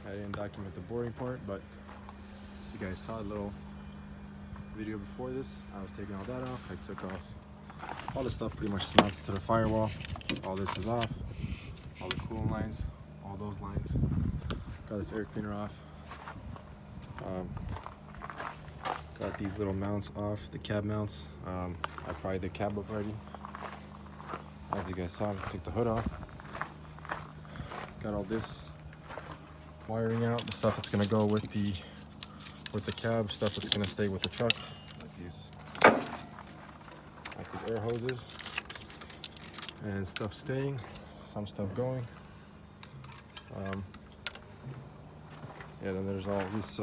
I didn't document the boring part, but you guys saw a little video before this. I was taking all that off. I took off all the stuff pretty much snapped to the firewall. All this is off. All the coolant lines, all those lines. Got this air cleaner off. Got these little mounts off, the cab mounts. I pried the cab up already. As you guys saw, I took the hood off. Got all this wiring out, the stuff that's gonna go with the cab, stuff that's gonna stay with the truck, like these air hoses, and stuff staying, some stuff going. Yeah, then there's all this.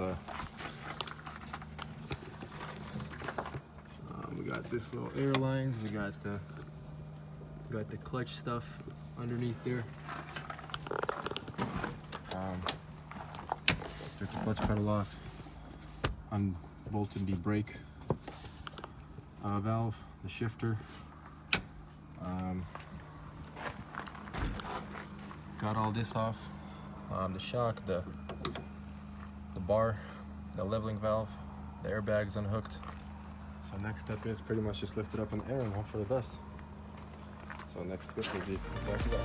We got this little air lines. We got the clutch stuff underneath there. Took the clutch pedal off, unbolted the brake valve, the shifter. Got all this off, the shock, the bar, the leveling valve, the airbags unhooked. So next step is pretty much just lift it up in the air and hope for the best. So next step will be exactly that.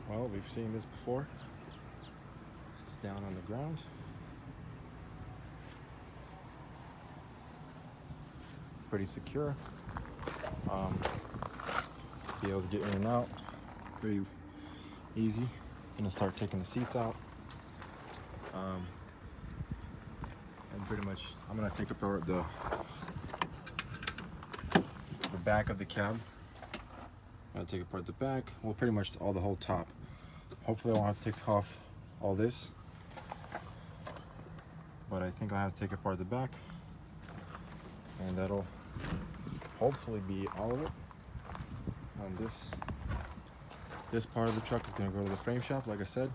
Well, we've seen this before. It's down on the ground. Pretty secure. Be able to get in and out. Very easy. Gonna start taking the seats out. And pretty much, I'm gonna take apart the back of the cab. I'm gonna take apart the back. Well, pretty much the whole top. Hopefully I won't have to take off all this, but I think I'll have to take apart the back, and that'll hopefully be all of it. This part of the truck is gonna go to the frame shop, like I said.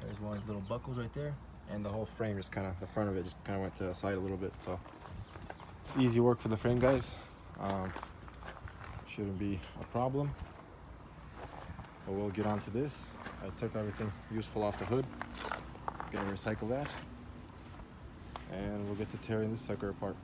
There's one of these little buckles right there, and the whole frame just kind of, the front of it just kind of went to the side a little bit, so it's easy work for the frame guys. Shouldn't be a problem. But we'll get on to this. I took everything useful off the hood. Gonna recycle that. And we'll get to tearing this sucker apart.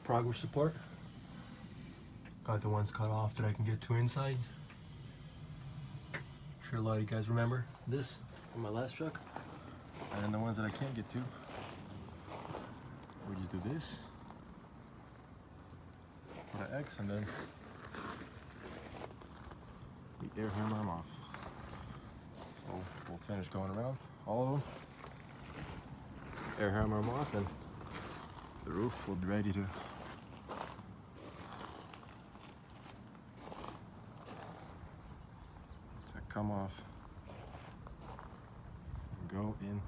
progress report. Got the ones cut off that I can get to inside. I'm sure a lot of you guys remember this from my last truck. And then the ones that I can't get to, we just do this. Put an X and then we air hammer them off. So we'll finish going around all of them. Air hammer them off and the roof will be ready to come off and go in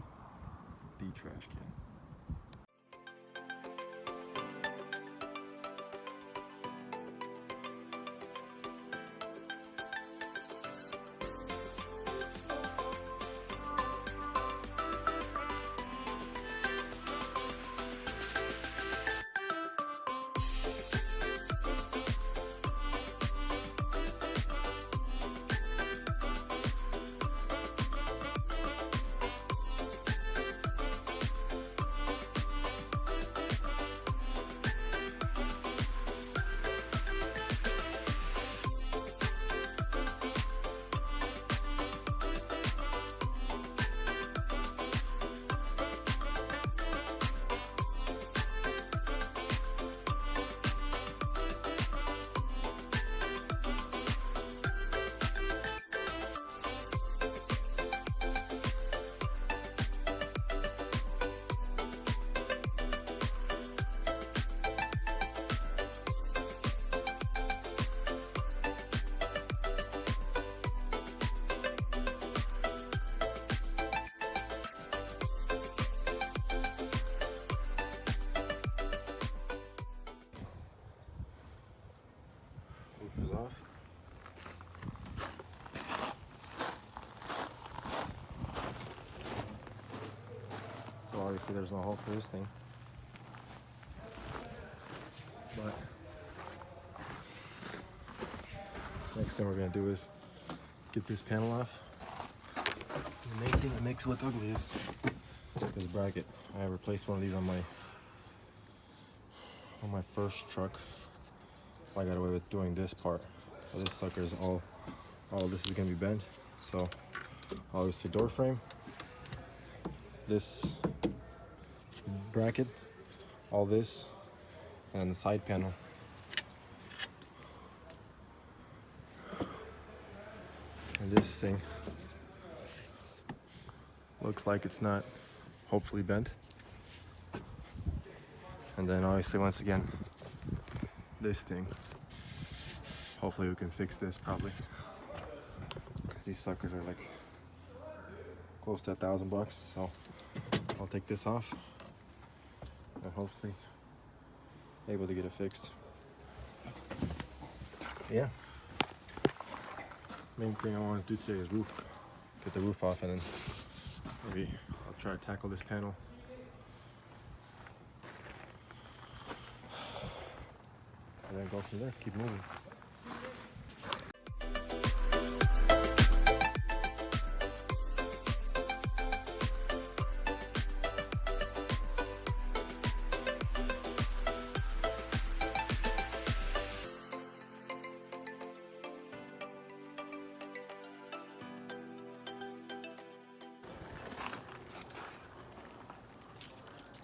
the trash can. Roof is off. So obviously there's no hole for this thing. But next thing we're gonna do is get this panel off. The main thing that makes it look ugly is this bracket. I replaced one of these on my first truck. I got away with doing this part. So this sucker is all of this is gonna be bent. So obviously door frame, this bracket, all this, and the side panel. And this thing looks like it's not hopefully bent. And then obviously once again, this thing. Hopefully we can fix this probably. Because these suckers are like close to $1,000. So I'll take this off and hopefully able to get it fixed. Yeah. Main thing I want to do today is roof. Get the roof off and then maybe I'll try to tackle this panel. And then go from there, keep moving.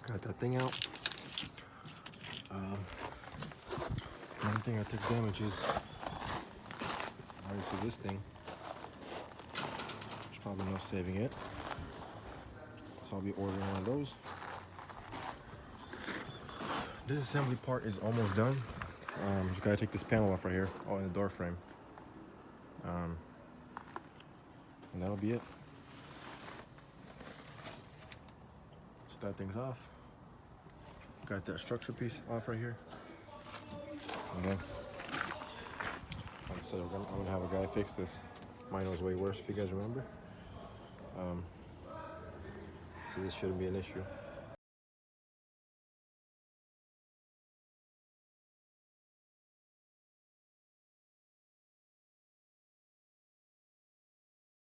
Got that thing out. One thing I took damage is obviously this thing. There's probably no saving it. So I'll be ordering one of those. This assembly part is almost done. Just gotta take this panel off right here. Oh, in the door frame. And that'll be it. So that thing's off. Got that structure piece off right here. And then, like I said, I'm gonna have a guy fix this. Mine was way worse, if you guys remember. So this shouldn't be an issue.